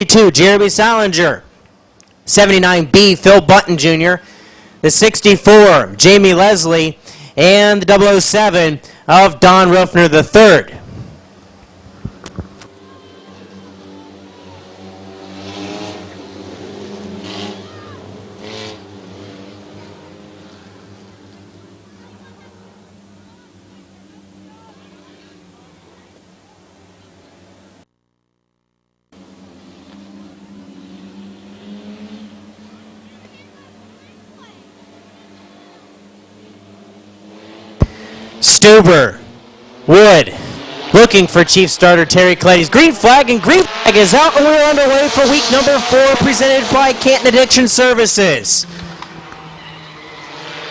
2, Jeremy Salinger. 79B, Phil Button Jr. The 64, Jamie Leslie. And the 007 of Don Ruffner III. Stuber, Wood, looking for Chief Starter Terry Cleddy's green flag, and green flag is out, and we're underway for week number 4, presented by Canton Addiction Services.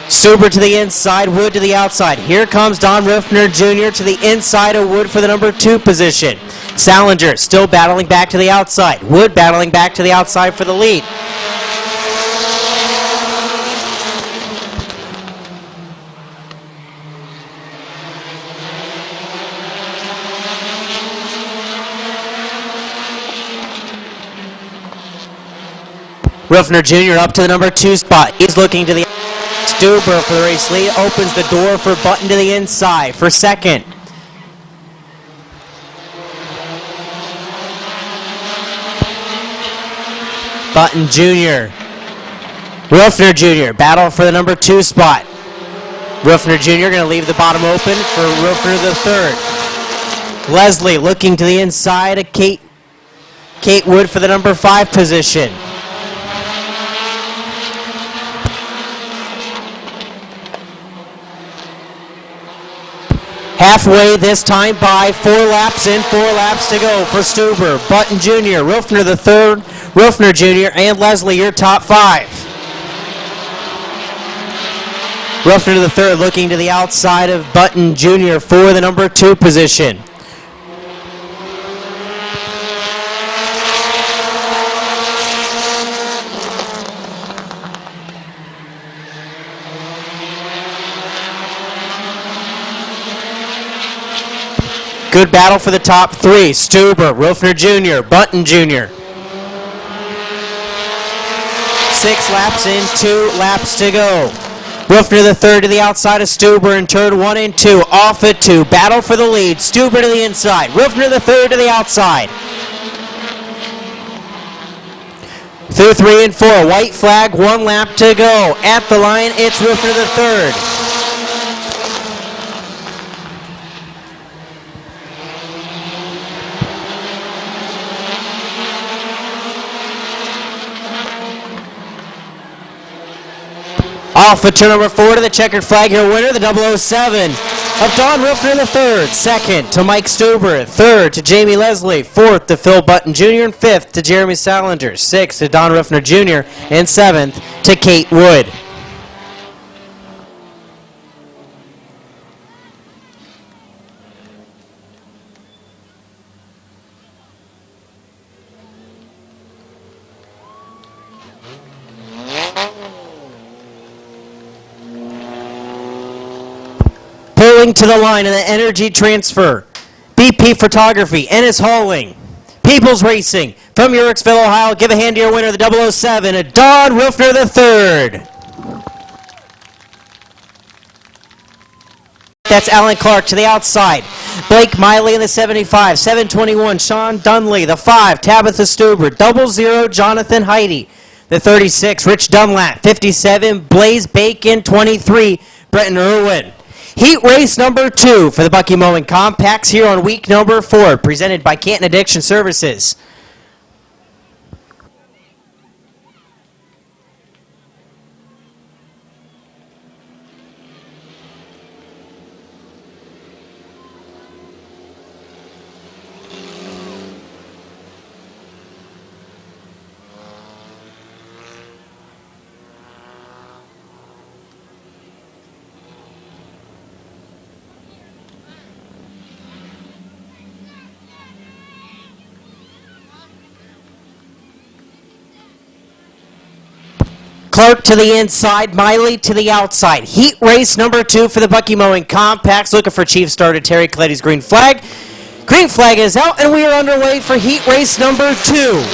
Stuber to the inside, Wood to the outside. Here comes Don Ruffner Jr. to the inside of Wood for the number 2 position. Salinger still battling back to the outside. Wood battling back to the outside for the lead. Ruffner Jr. up to the number 2 spot. He's looking to the Stuber for the race lead. Opens the door for Button to the inside for second. Button Jr. Ruffner Jr. battle for the number 2 spot. Ruffner Jr. going to leave the bottom open for Ruffner III. Leslie looking to the inside of Kate Wood for the number 5 position. Halfway this time by, 4 laps in, 4 laps to go for Stuber, Button Jr., Ruffner III, Ruffner Jr., and Leslie, your top 5. Ruffner III looking to the outside of Button Jr. for the number 2 position. Good battle for the top 3. Stuber, Ruffner Jr., Button Jr. 6 laps in, 2 laps to go. Ruffner III to the outside of Stuber in turn 1 and 2. Off at 2. Battle for the lead. Stuber to the inside. Ruffner III to the outside. Through 3 and 4. White flag, 1 lap to go. At the line, it's Ruffner III. Off at turn number 4 to the checkered flag here, winner, the 007 of Don Ruffner III. Second to Mike Stuber. Third to Jamie Leslie. Fourth to Phil Button Jr. And fifth to Jeremy Salinger. Sixth to Don Ruffner Jr. And seventh to Kate Wood. Pulling to the line in the energy transfer. BP Photography, Ennis Hauling, People's Racing from Yorksville, Ohio. Give a hand to your winner, the 007, Don Ruffner III. That's Alan Clark to the outside. Blake Miley in the 75, 721, Sean Dunley, the 5, Tabitha Stuber, 00, Jonathan Heidi, the 36, Rich Dunlap, 57, Blaze Bacon, 23, Bretton Irwin. Heat race number 2 for the Bucky Mowing Compacts here on week number 4, presented by Canton Addiction Services. Clark to the inside, Miley to the outside. Heat race number 2 for the Bucky Mowing Compacts. Looking for Chief Starter Terry Cleddy's green flag. Green flag is out, and we are underway for heat race number 2.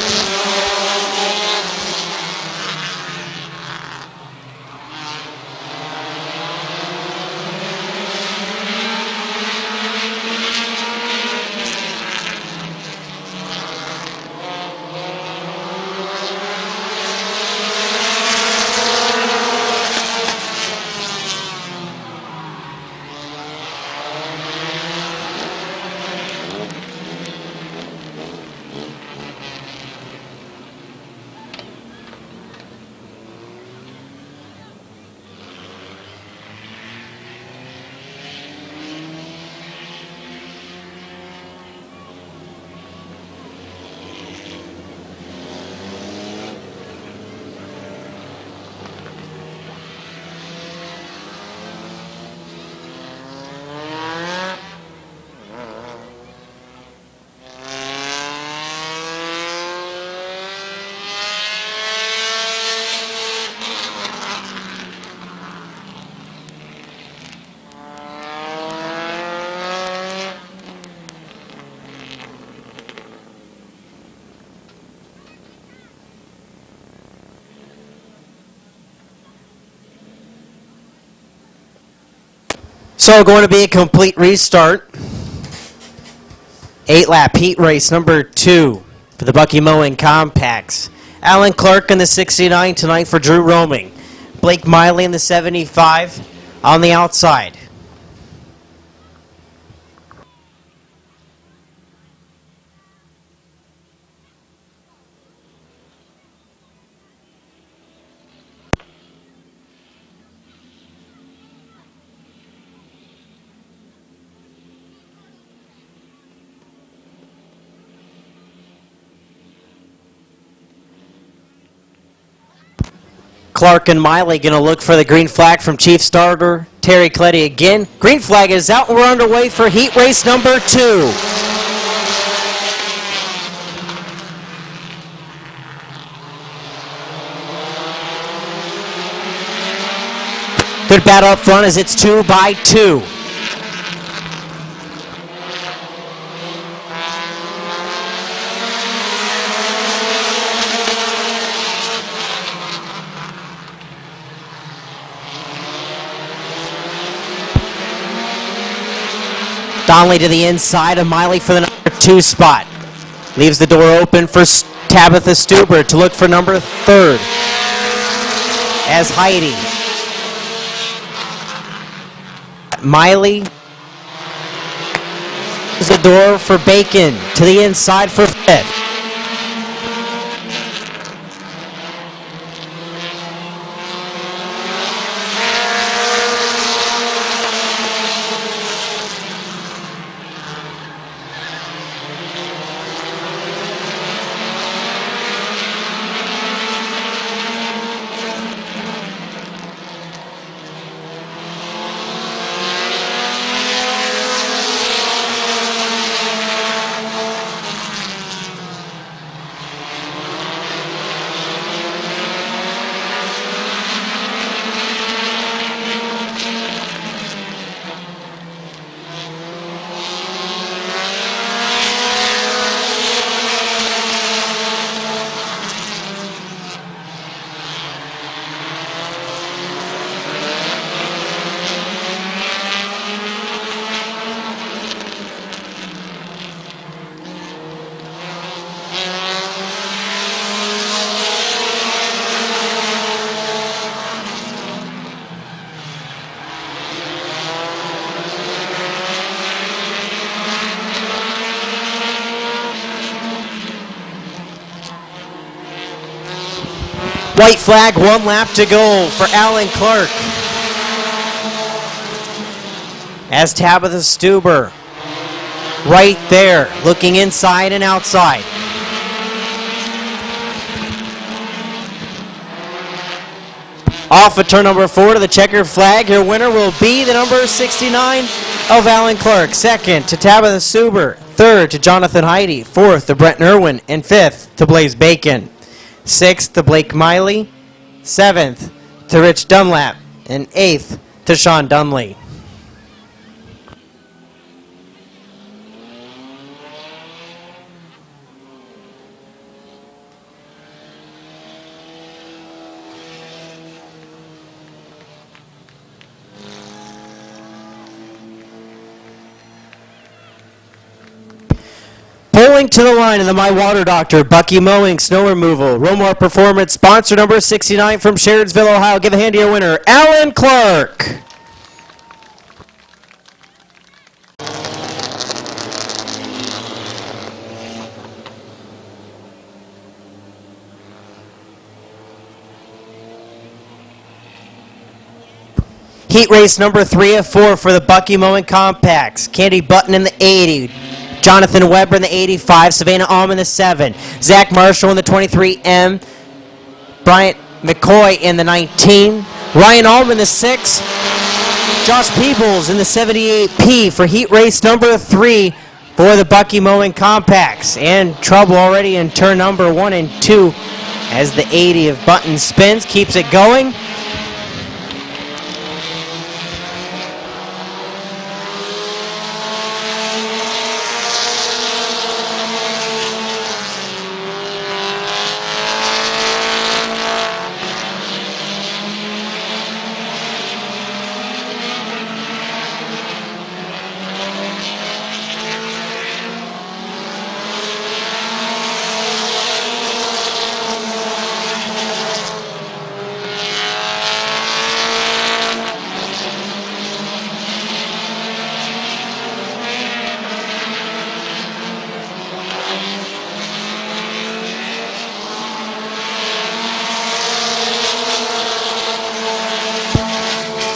So going to be a complete restart. 8-lap heat race number 2 for the Bucky Mowing Compacts. Alan Clark in the 69 tonight for Drew Roaming. Blake Miley in the 75 on the outside. Clark and Miley going to look for the green flag from Chief Starter Terry Cleddy again. Green flag is out, and we're underway for heat race number 2. Good battle up front as it's 2 by 2. Donnelly to the inside of Miley for the number 2 spot. Leaves the door open for Tabitha Stuber to look for number 3rd as Heidi. Miley leaves the door for Bacon to the inside for 5th. White flag, 1 lap to go for Alan Clark. As Tabitha Stuber right there, looking inside and outside. Off of turn number 4 to the checkered flag. Your winner will be the number 69 of Alan Clark. Second to Tabitha Stuber. Third to Jonathan Heidi. Fourth to Brent Irwin. And fifth to Blaze Bacon. 6th to Blake Miley, 7th to Rich Dunlap, and 8th to Sean Dunley. Pulling to the line in the My Water Doctor, Bucky Mowing, Snow Removal, Romar Performance, sponsor number 69 from Sherridsville, Ohio. Give a hand to your winner, Alan Clark. Heat race number 3 of 4 for the Bucky Mowing Compacts. Candy Button in the 80. Jonathan Weber in the 85. Savannah Alm in the 7. Zach Marshall in the 23M. Bryant McCoy in the 19. Ryan Alm in the 6. Josh Peebles in the 78P for heat race number 3 for the Bucky Mowing Compacts. And trouble already in turn number 1 and 2 as the 80 of Button spins. Keeps it going.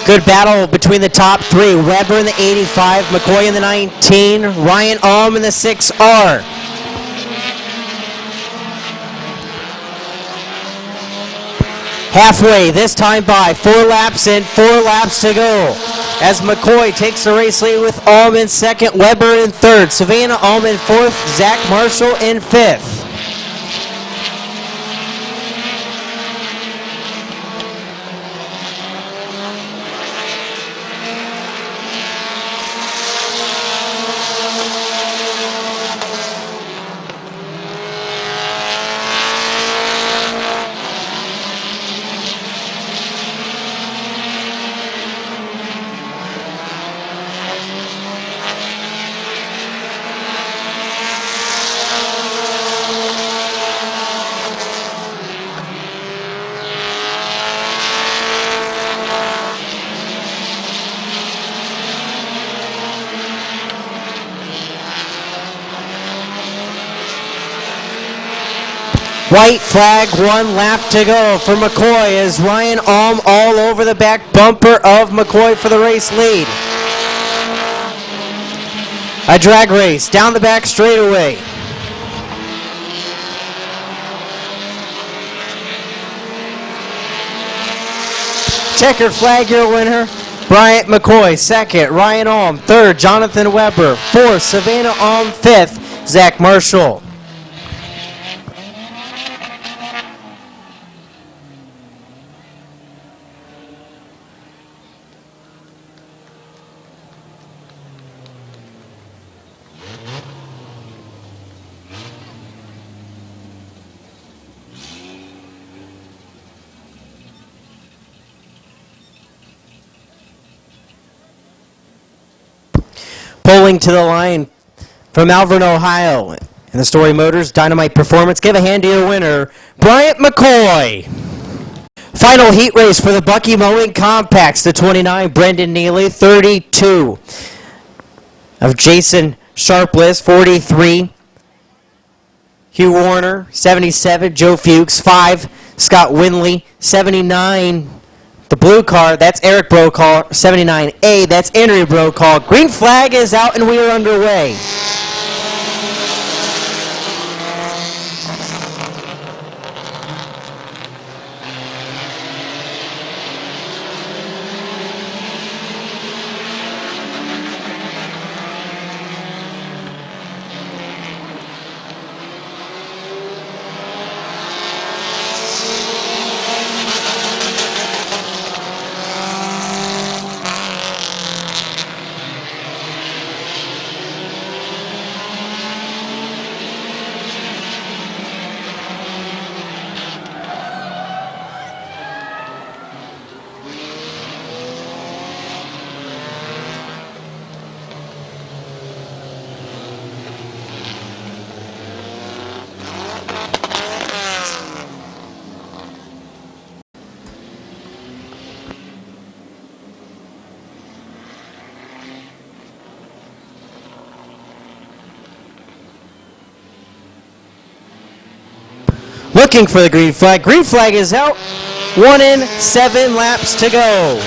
Good battle between the top 3. Weber in the 85, McCoy in the 19, Ryan Alm in the 6R. Halfway, this time by. 4 laps in, 4 laps to go. As McCoy takes the race lead with Alm in 2nd, Weber in 3rd, Savannah Alm in 4th, Zach Marshall in 5th. White flag, 1 lap to go for McCoy as Ryan Alm all over the back bumper of McCoy for the race lead. A drag race down the back straightaway. Checkered flag, your winner, Bryant McCoy. 2nd, Ryan Alm. 3rd, Jonathan Weber. 4th, Savannah Alm. 5th, Zach Marshall. Pulling to the line from Malvern, Ohio, in the Story Motors Dynamite Performance. Give a hand to your winner, Bryant McCoy. Final heat race for the Bucky Mowing Compacts. The 29, Brendan Neely. 32 of Jason Sharpless. 43, Hugh Warner. 77, Joe Fuchs. 5, Scott Winley. 79, the blue car, that's Eric Brokaw. 79A, that's Andrew Brokaw. Green flag is out and we are underway. looking for the green flag. Green flag is out. 1 in, 7 laps to go.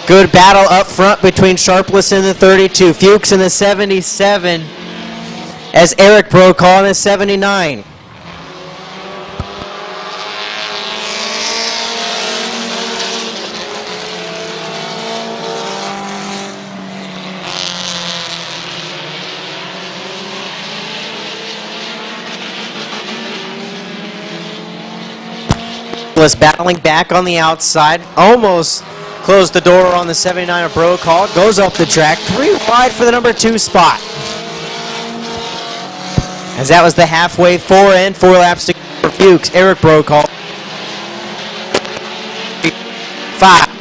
Good battle up front between Sharpless and the 32. Fuchs in the 77 as Eric Brokaw in the 79. Battling back on the outside, almost closed the door on the 79 of Brokaw, goes up the track, 3 wide for the number 2 spot. As that was the halfway 4 and 4 laps to go for Fuchs. Eric Brokaw. 5.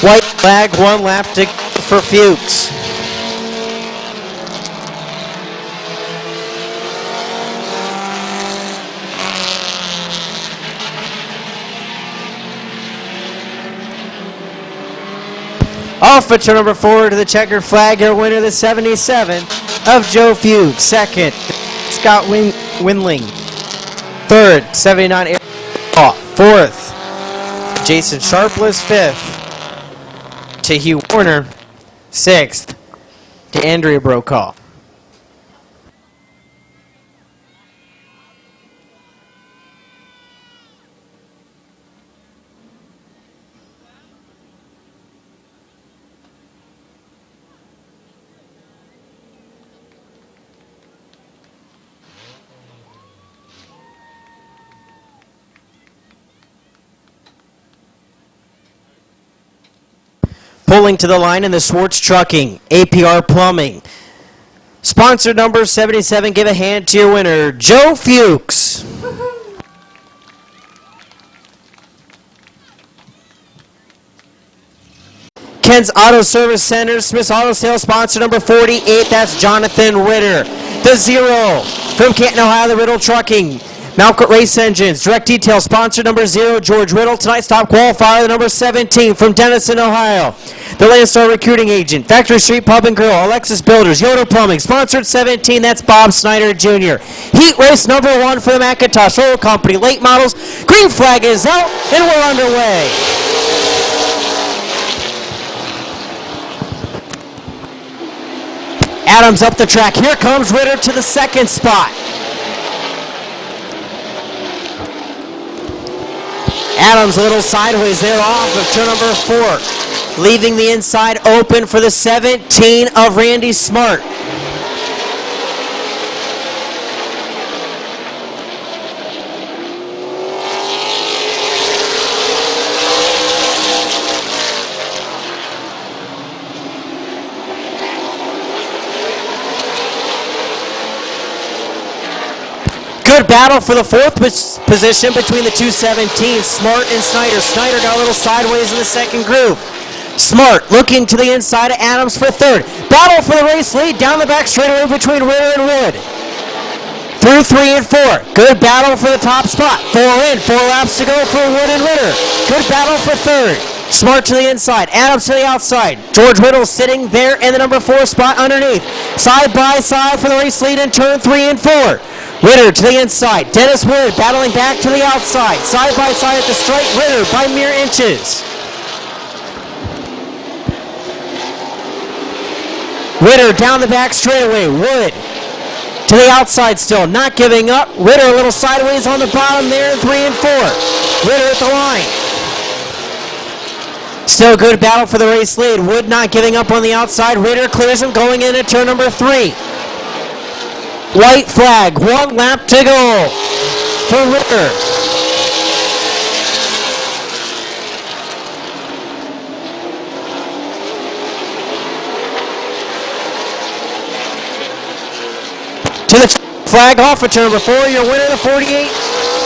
White flag, 1 lap to go for Fuchs. Off at turn number 4 to the checkered flag, your winner, the 77 of Joe Fuchs. Second, Scott Windling. Third, 79 Eric Brokaw. Fourth, Jason Sharpless. Fifth, to Hugh Warner. 6th to Andrea Brokaw. Pulling to the line in the Swartz Trucking, APR Plumbing. Sponsor number 77, give a hand to your winner, Joe Fuchs. Ken's Auto Service Center, Smith's Auto Sales, sponsor number 48, that's Jonathan Ritter. The 0 from Canton, Ohio, the Riddle Trucking. Malcourt Race Engines, Direct Detail, sponsor number 0, George Riddle. Tonight's top qualifier, the number 17 from Denison, Ohio. The Landstar Recruiting Agent, Factory Street Pub and Grill, Alexis Builders, Yoder Plumbing, sponsored 17, that's Bob Snyder Jr. Heat race number 1 for the McIntosh Oil Company, late models. Green flag is out, and we're underway. Adams up the track. Here comes Ritter to the 2nd spot. Adams a little sideways there off of turn number 4. Leaving the inside open for the 17 of Randy Smart. Good battle for the 4th position between the 217s, Smart and Snyder. Snyder got a little sideways in the 2nd groove. Smart looking to the inside of Adams for 3rd. Battle for the race lead down the back straightaway between Ritter and Wood. Through 3 and 4. Good battle for the top spot. 4 in, 4 laps to go for Wood and Ritter. Good battle for 3rd. Smart to the inside, Adams to the outside. George Riddle sitting there in the number 4 spot underneath. Side by side for the race lead in turn 3 and 4. Ritter to the inside. Dennis Wood battling back to the outside. Side by side at the stripe. Ritter by mere inches. Ritter down the back straightaway. Wood to the outside still, not giving up. Ritter a little sideways on the bottom there, 3 and 4. Ritter at the line. Still good battle for the race lead. Wood not giving up on the outside. Ritter clears him going into turn number 3. White flag, 1 lap to go for Ritter. To the flag off for turn number 4. Your winner, the 48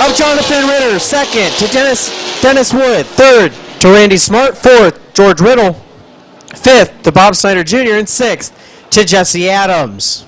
of Jonathan Ritter. Second to Dennis Wood. Third to Randy Smart. Fourth, George Riddle. Fifth to Bob Snyder Jr. And sixth to Jesse Adams.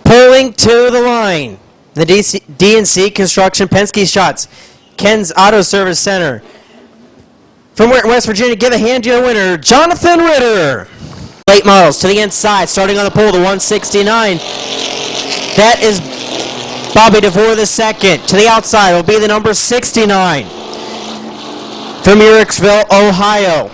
Pulling to the line, the DNC Construction Penske Shots, Ken's Auto Service Center. From West Virginia, give a hand to your winner, Jonathan Ritter. Late models to the inside, starting on the pole, the 169. That is Bobby DeVore the second. To the outside will be the number 69 from Uricksville, Ohio.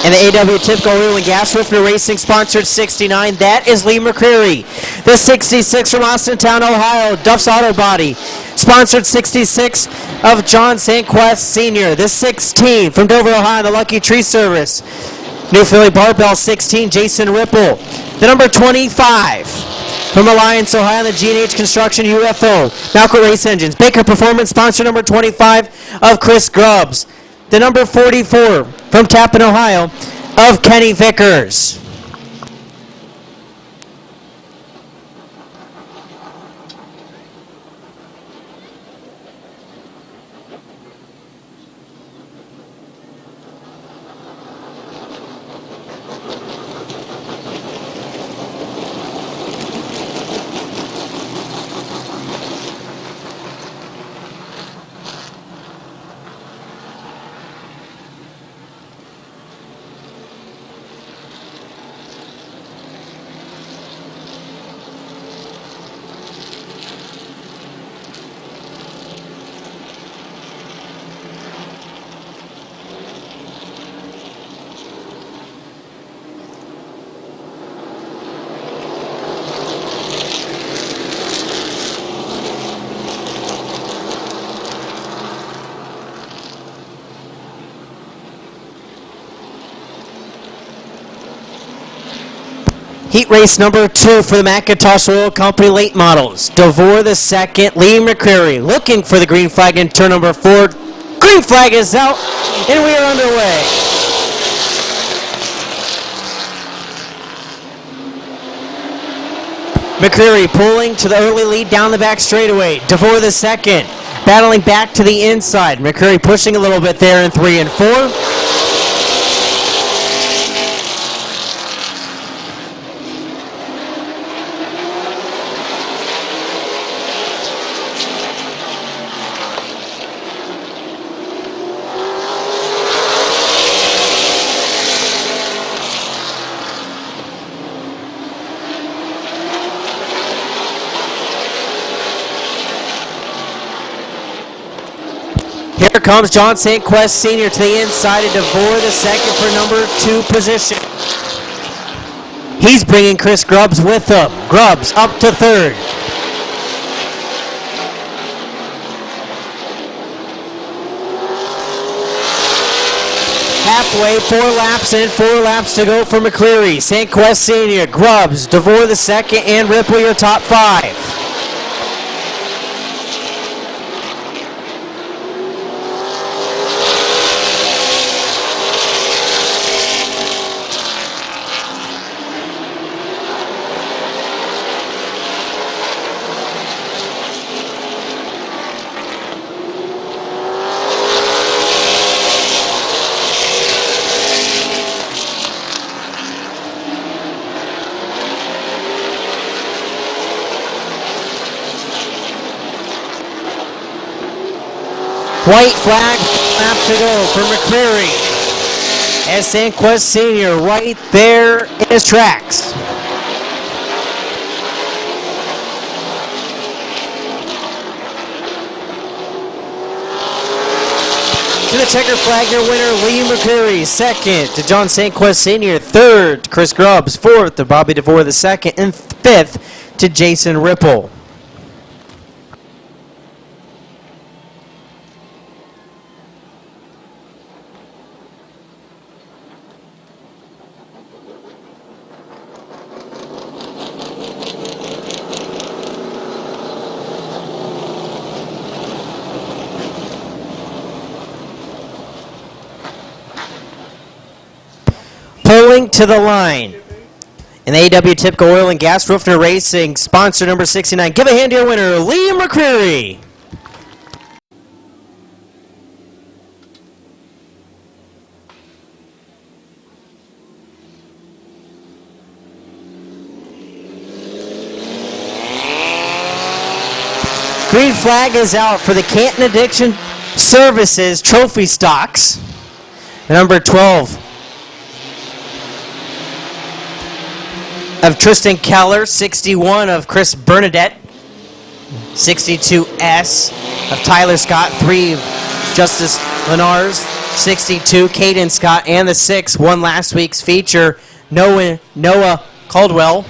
And the AW Tipco Oil and Gas Riffner Racing sponsored 69. That is Lee McCreary. The 66 from Austintown, Ohio, Duff's Auto Body. Sponsored 66 of John Sanquest Sr. The 16 from Dover, Ohio, the Lucky Tree Service. New Philly Barbell 16, Jason Ripple. The number 25 from Alliance, Ohio, the G&H Construction UFO. Malco Race Engines. Baker Performance sponsor number 25 of Chris Grubbs. The number 44 from Tappan, Ohio, of Kenny Vickers. Heat race number 2 for the McIntosh Oil Company late models. DeVore the second, Lee McCreary looking for the green flag in turn number 4. Green flag is out, and we are underway. McCreary pulling to the early lead down the back straightaway. DeVore the second, battling back to the inside. McCreary pushing a little bit there in 3 and 4. Here comes John St. Quest Sr. to the inside of DeVore the second for number 2 position. He's bringing Chris Grubbs with him. Grubbs up to third. Halfway, 4 laps in, 4 laps to go for McCreary. St. Quest Sr., Grubbs, DeVore the second, and Ripple your top 5. White flag, lap to go for McCreary. as Sanquest Sr. right there in his tracks. To the checker flag, your winner, Lee McCreary. Second to John Sanquest Sr. Third to Chris Grubbs. Fourth to Bobby DeVore II. And fifth to Jason Ripple. Pulling to the line. In the AW Typical Oil and Gas Roofner Racing, sponsor number 69. Give a hand to your winner, Lee McCreary. Green flag is out for the Canton Addiction Services Trophy Stocks. Number 12. Of Tristan Keller, 61 of Chris Bernadette, 62S of Tyler Scott, 3 of Justice Lenars, 62 Caden Scott, and the 6 won last week's feature, Noah Caldwell.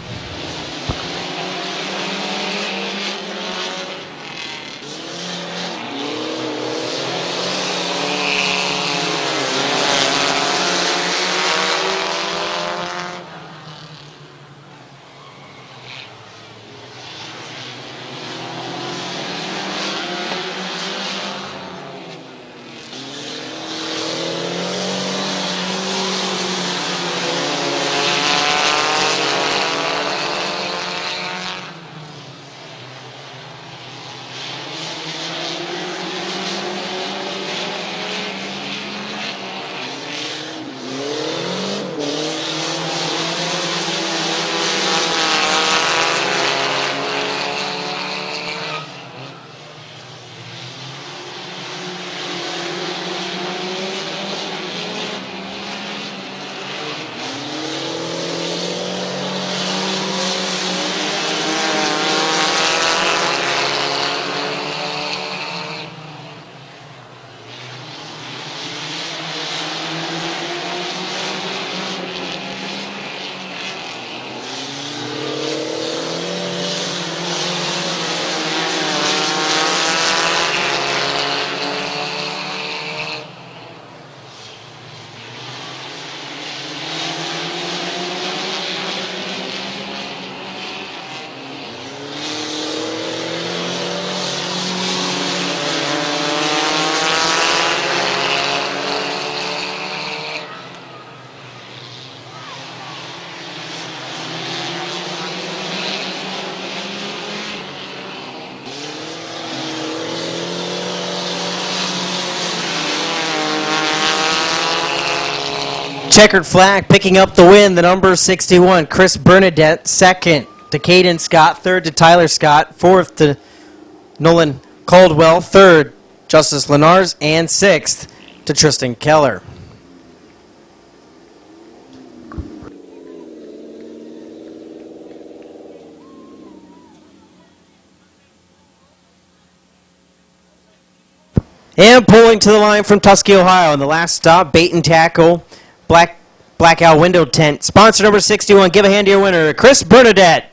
Checkered flag picking up the win, the number 61, Chris Bernadette. Second to Caden Scott. Third to Tyler Scott. Fourth to Nolan Caldwell. Third, Justice Lenars. And sixth to Tristan Keller. And pulling to the line from Tusky, Ohio. In the last stop, bait and tackle, blackout window tent. Sponsor number 61. Give a hand to your winner, Chris Bernadette.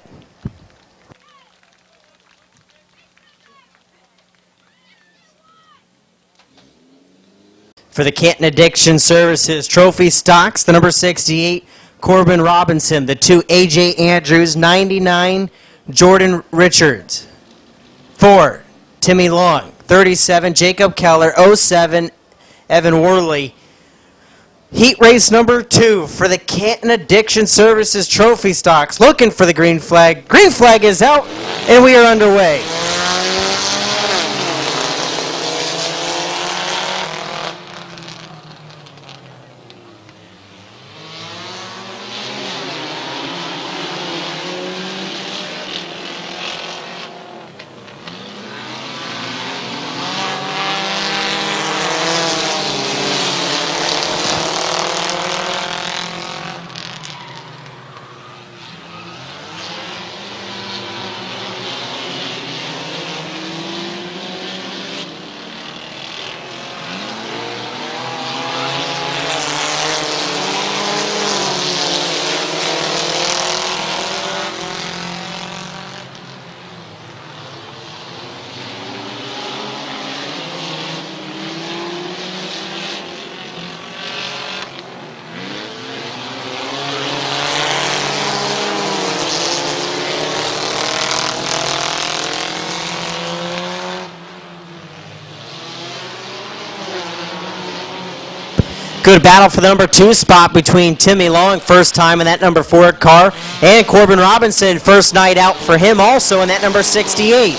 For the Canton Addiction Services Trophy Stocks, the number 68, Corbin Robinson. The 2, A.J. Andrews. 99, Jordan Richards. 4, Timmy Long. 37, Jacob Keller. 07, Evan Worley. Heat race number 2 for the Canton Addiction Services Trophy Stocks. Looking for the green flag. Green flag is out, and we are underway. Good battle for the number 2 spot between Timmy Long, first time in that number 4 car, and Corbin Robinson, first night out for him also in that number 68.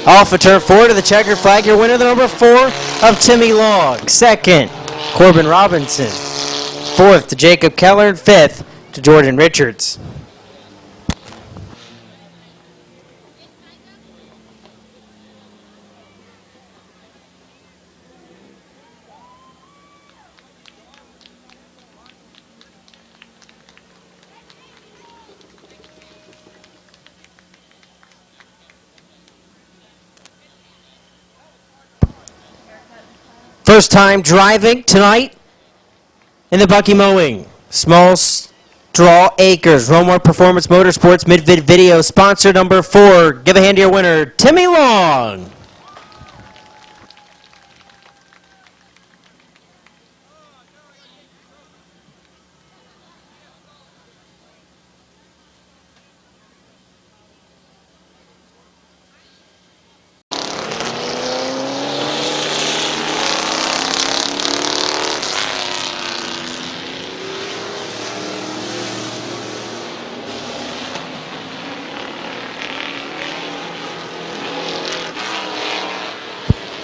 Off of turn 4 to the checkered flag, your winner, the number 4 of Timmy Long. Second, Corbin Robinson. Fourth to Jacob Keller, and fifth to Jordan Richards. First time driving tonight in the Bucky Mowing. Small Straw Acres, Romar Performance Motorsports Mid-Vid Video, sponsor number 4. Give a hand to your winner, Timmy Long.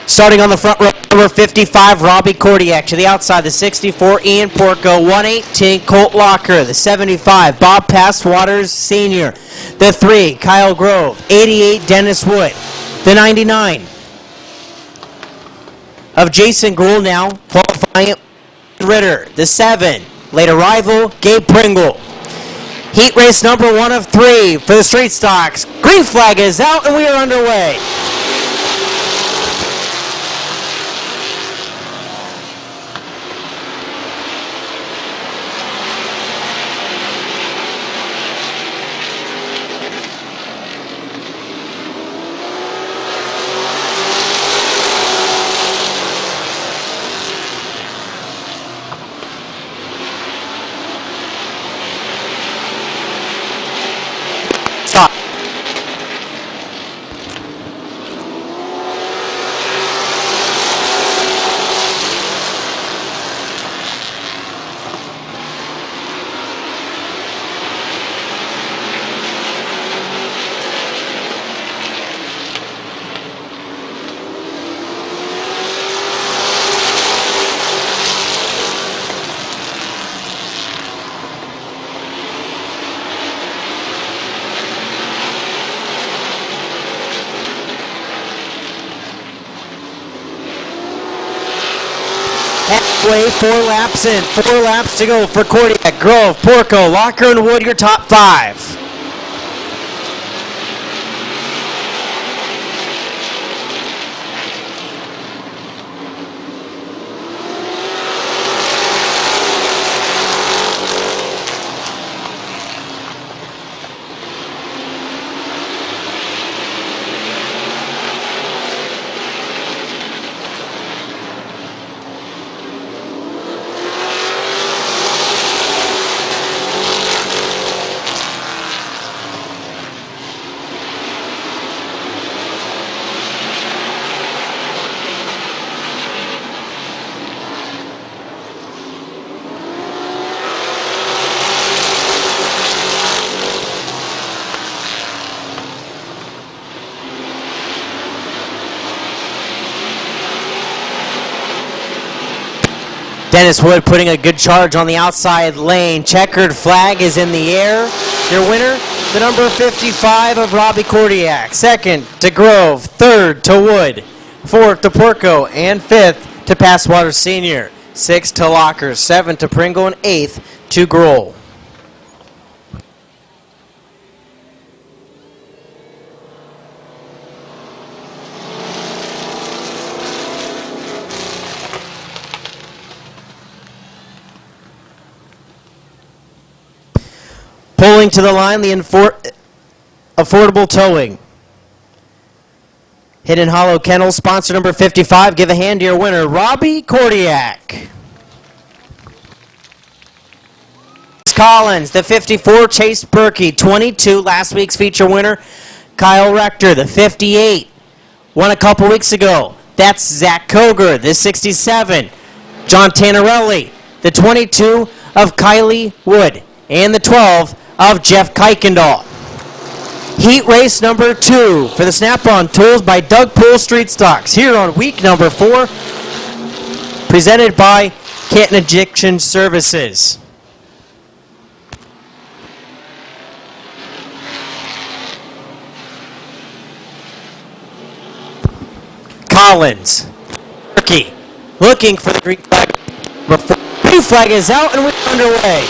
Starting on the front row, number 55, Robbie Kordiak. To the outside, the 64, Ian Porco. 118, Colt Locker. The 75, Bob Passwaters Sr. The 3, Kyle Grove. 88, Dennis Wood. The 99 of Jason Gould now, qualifying Ritter. The 7, late arrival, Gabe Pringle. Heat race number 1 of 3 for the street stocks. Green flag is out, and we are underway. Halfway, 4 laps in. 4 laps to go for Kordiak, Grove, Porco, Locker, and Wood, your top 5. Dennis Wood putting a good charge on the outside lane. Checkered flag is in the air. Your winner, the number 55 of Robbie Kordiak. Second to Grove. Third to Wood. Fourth to Porco. And fifth to Passwater Sr. Sixth to Lockers. Seventh to Pringle. And eighth to Grohl. Pulling to the line, the affordable towing. Hidden Hollow Kennel, sponsor number 55. Give a hand to your winner, Robbie Kordiak. Collins, the 54, Chase Berkey. 22, last week's feature winner, Kyle Rector, the 58. Won a couple weeks ago. That's Zach Koger, the 67. John Tannerelli, the 22 of Kylie Wood. And the 12 of Jeff Kuykendall. Heat race number 2 for the Snap-on Tools by Doug Pool Street Stocks here on week number 4, presented by Canton Injection Services. Collins, Turkey, looking for the green flag. Green flag is out and we're underway.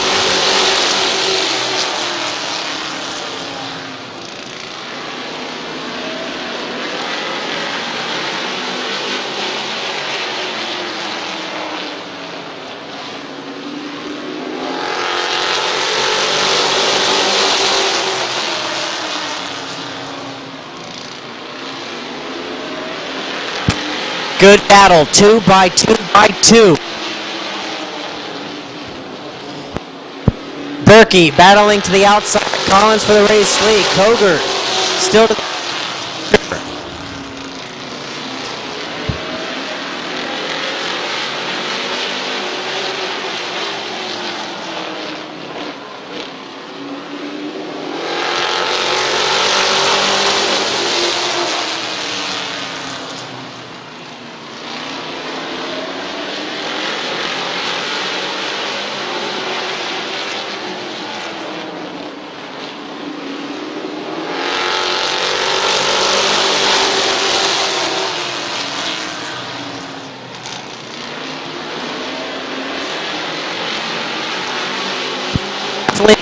Good battle, 2 by 2 by 2. Berkey battling to the outside. Collins for the race lead. Koger still to the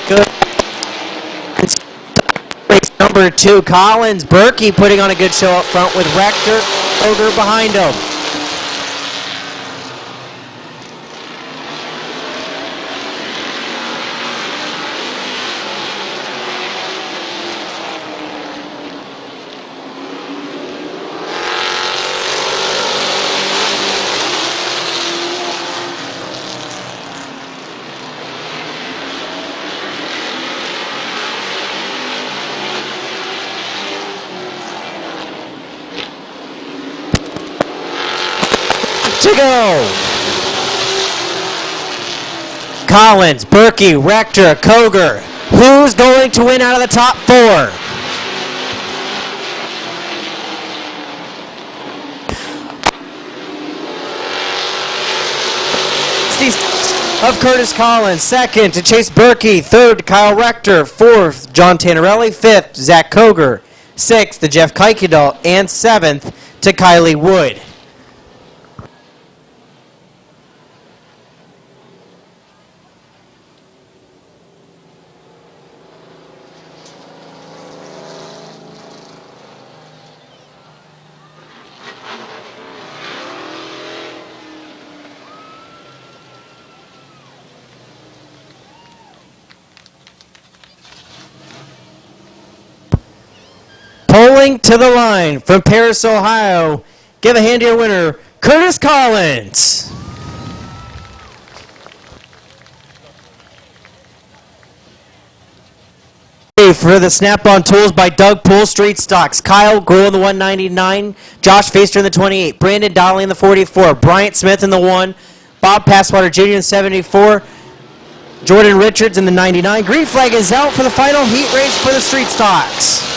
good. Race number 2, Collins. Berkey putting on a good show up front with Rector, Koger behind him. To go. Collins, Berkey, Rector, Koger. Who's going to win out of the top 4? Of Curtis Collins, second to Chase Berkey, third to Kyle Rector, fourth John Tannerelli, fifth Zach Koger, sixth to Jeff Kuykendall, and seventh to Kylie Wood. Pulling to the line from Paris, Ohio. Give a hand to your winner, Curtis Collins. For the Snap-on Tools by Doug Pool Street Stocks. Kyle Grohl in the 199. Josh Faster in the 28. Brandon Donnelly in the 44. Bryant Smith in the 1. Bob Passwater Jr. in the 74. Jordan Richards in the 99. Green flag is out for the final heat race for the Street Stocks.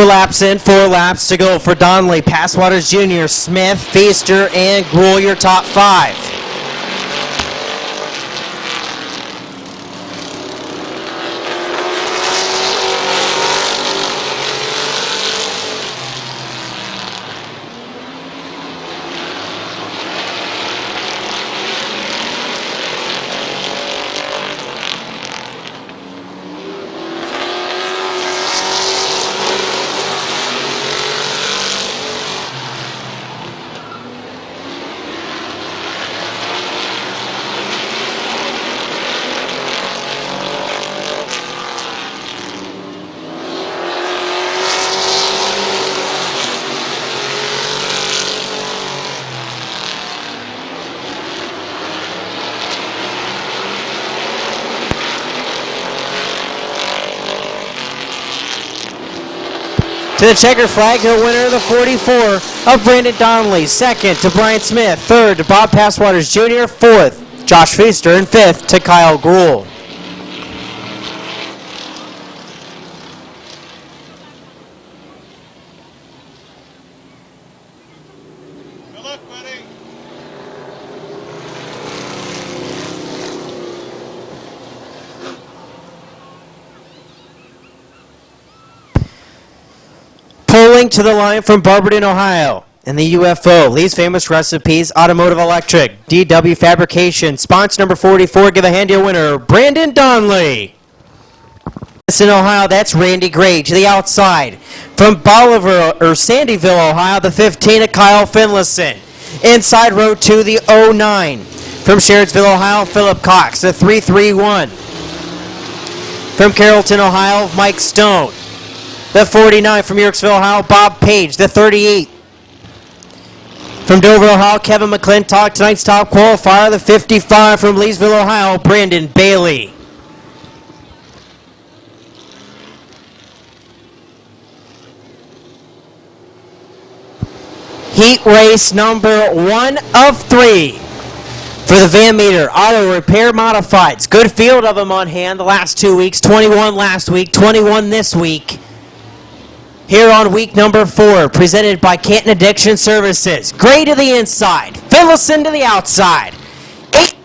4 laps in, 4 laps to go for Donnelly, Passwaters Jr., Smith, Feaster, and Gruel, your top 5. To the checker flag, your winner of the 44 of Brandon Donnelly. Second to Brian Smith. Third to Bob Passwaters Jr. Fourth, Josh Feaster. And fifth to Kyle Gruel. Good luck, buddy. Pulling to the line from Barberton, Ohio. And the UFO, Lee's Famous Recipes, Automotive Electric, DW Fabrication, sponsor number 44, give a hand to your winner, Brandon Donnelly. In Ohio, that's Randy Gray to the outside. From Bolivar, or Sandyville, Ohio, the 15 of Kyle Finlayson. Inside row 2, the 09. From Sherritsville, Ohio, Philip Cox, the 331. From Carrollton, Ohio, Mike Stone. The 49 from Yorksville, Ohio, Bob Page. The 38 from Dover, Ohio, Kevin McClintock. Tonight's top qualifier, the 55 from Leesville, Ohio, Brandon Bailey. Heat race number 1 of 3 for the Van Meter Auto Repair Modifieds. Good field of them on hand the last 2 weeks. 21 last week, 21 this week. Here on week number 4, presented by Canton Addiction Services. Gray to the inside, Finlayson to the outside. 8.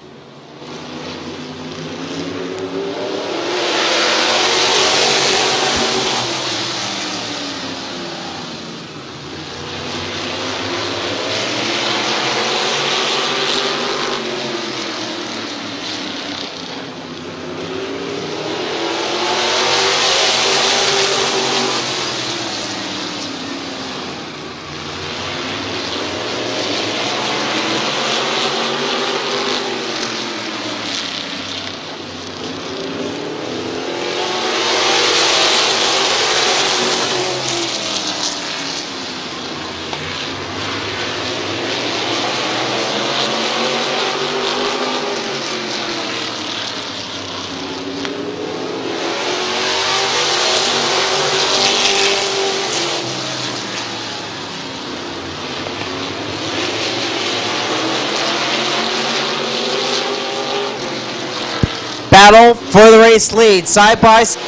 Battle for the race lead, side by side.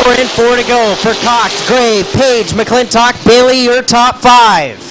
4 and 4 to go for Cox, Gray, Page, McClintock, Bailey, your top 5.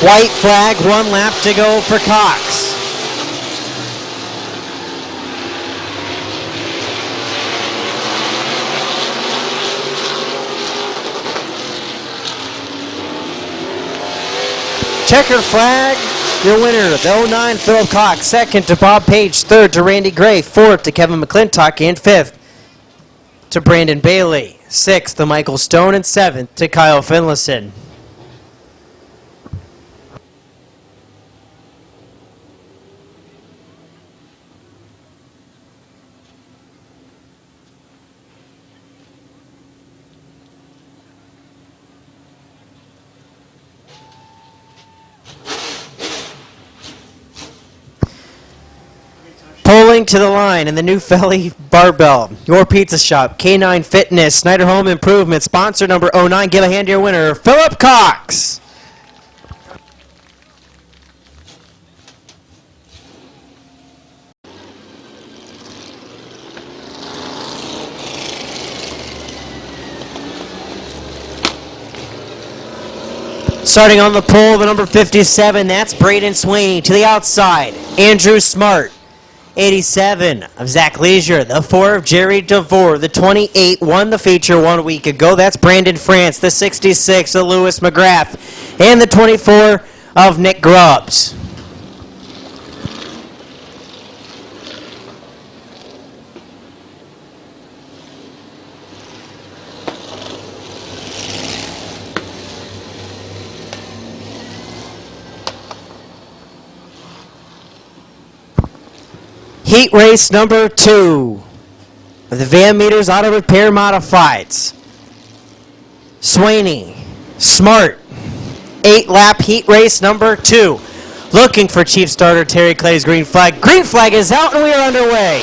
White flag, 1 lap to go for Cox. Checker flag, your winner, the 09, Philip Cox. Second to Bob Page. Third to Randy Gray. Fourth to Kevin McClintock. And fifth to Brandon Bailey. Sixth to Michael Stone. And seventh to Kyle Finlayson. Pulling to the line in the New Philly Barbell, Your Pizza Shop, K9 Fitness, Snyder Home Improvement, sponsor number 09. Give a hand to your winner, Philip Cox. Starting on the pole, the number 57, that's Braden Sweeney. To the outside, Andrew Smart. 87 of Zach Leisure. The 4 of Jerry DeVore. The 28 won the feature 1 week ago. That's Brandon France. The 66 of Lewis McGrath. And the 24 of Nick Grubbs. Heat race number 2 of the Van Meters Auto Repair Modifieds. Sweeney, Smart, 8-lap heat race number 2. Looking for Chief Starter Terry Clay's green flag. Green flag is out and we are underway.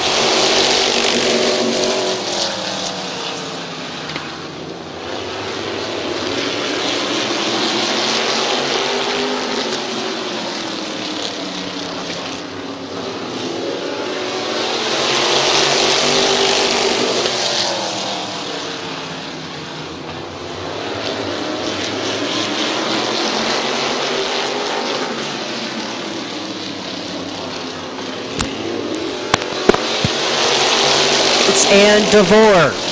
And DeVore.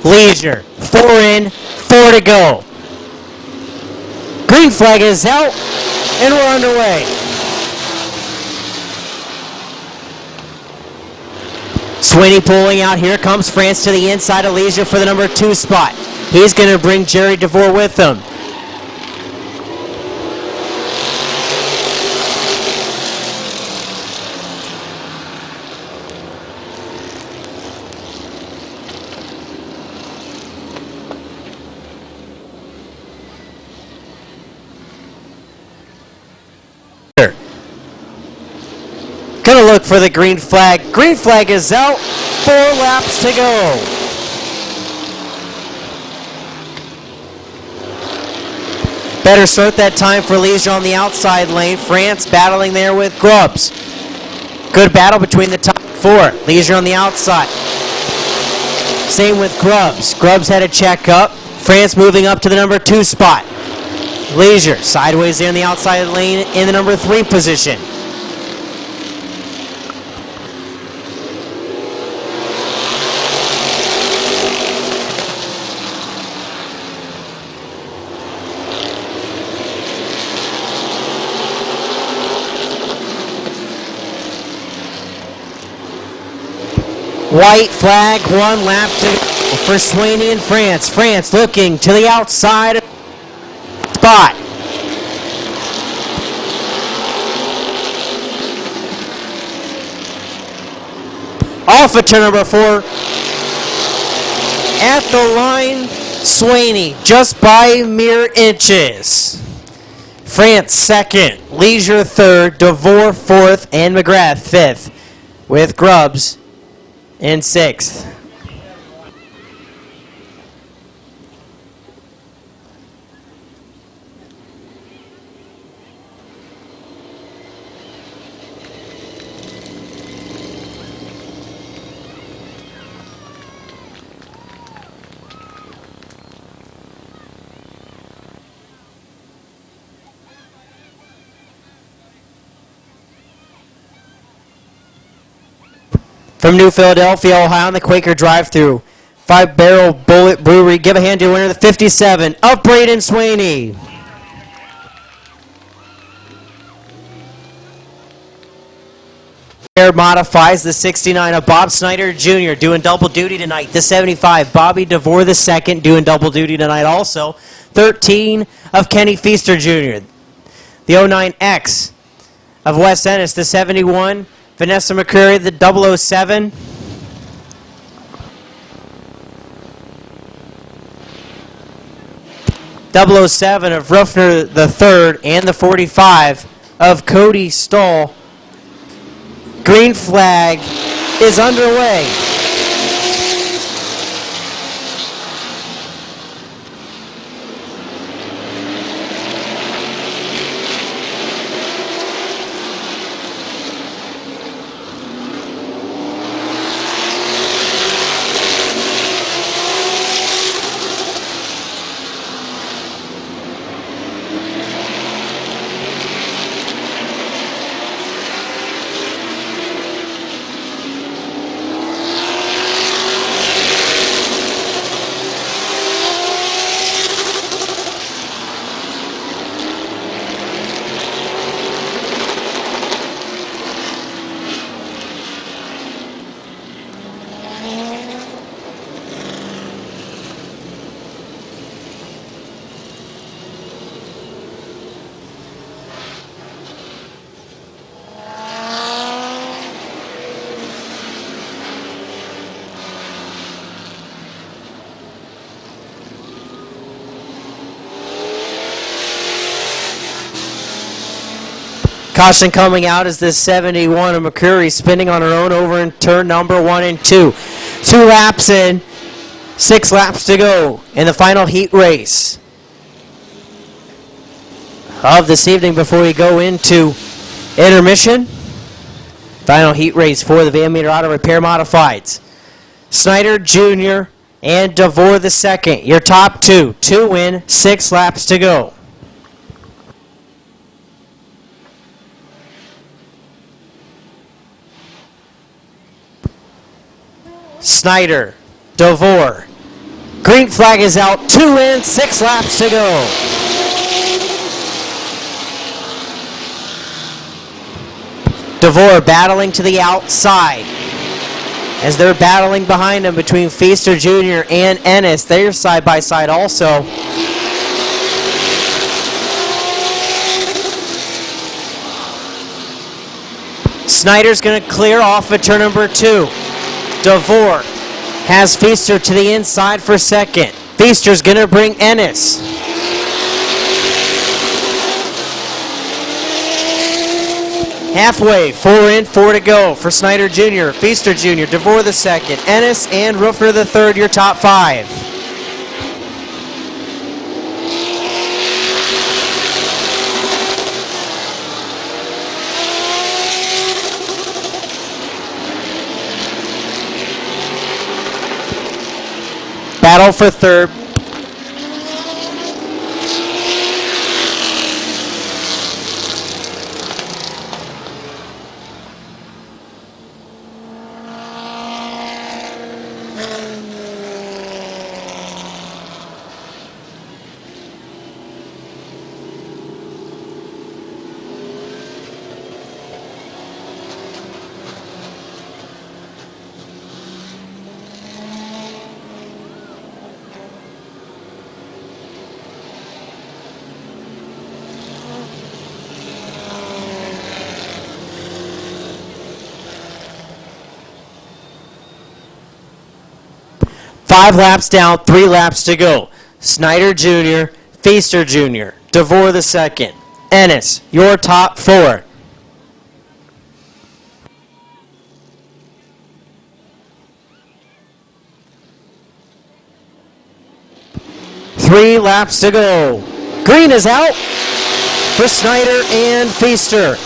Leisure, 4 in, 4 to go. Green flag is out, and we're underway. Sweeney pulling out. Here comes France to the inside of Leisure for the number 2 spot. He's going to bring Jerry DeVore with him. Gonna look for the green flag. Green flag is out. 4 laps to go. Better start that time for Leisure on the outside lane. France battling there with Grubbs. Good battle between the top 4. Leisure on the outside. Same with Grubbs. Grubbs had a check up. France moving up to the number 2 spot. Leisure sideways there in the outside lane in the number 3 position. White flag, 1 lap to go for Sweeney and France. France looking to the outside spot. Off of turn number 4. At the line, Sweeney just by mere inches. France second, Leisure third, DeVore fourth, and McGrath fifth, with Grubbs in 6th. From New Philadelphia, Ohio, on the Quaker drive-thru. 5 Barrel Bullet Brewery. Give a hand to winner, the 57 of Braden Swaney. Modifies the 69 of Bob Snyder Jr. doing double duty tonight. The 75, Bobby DeVore II doing double duty tonight also. 13 of Kenny Feaster Jr. The 09X of Wes Ennis. The 71, Vanessa McCreary, the 007. .007 of Ruffner the 3rd and the 45 of Cody Stoll. Green flag is underway. Caution coming out is this 71 of McCreary spinning on her own over in turn number 1 and 2. 2 laps in, 6 laps to go in the final heat race of this evening before we go into intermission. Final heat race for the Van Meter Auto Repair Modifieds. Snyder Jr. and DeVore II, your top 2. 2 in, 6 laps to go. Snyder, DeVore. Green flag is out. 2 in, 6 laps to go. DeVore battling to the outside. As they're battling behind him between Feaster Jr. and Ennis. They're side by side also. Snyder's going to clear off at turn number 2. DeVore has Feaster to the inside for second. Feaster's going to bring Ennis. Halfway, 4 in, 4 to go for Snyder Jr., Feaster Jr., DeVore II, Ennis, and Ruffner the 3rd, your top 5. Battle for 3rd. Five laps down, 3 laps to go. Snyder Jr., Feaster Jr., DeVore II, Ennis, your top 4. Three laps to go. Green is out for Snyder and Feaster.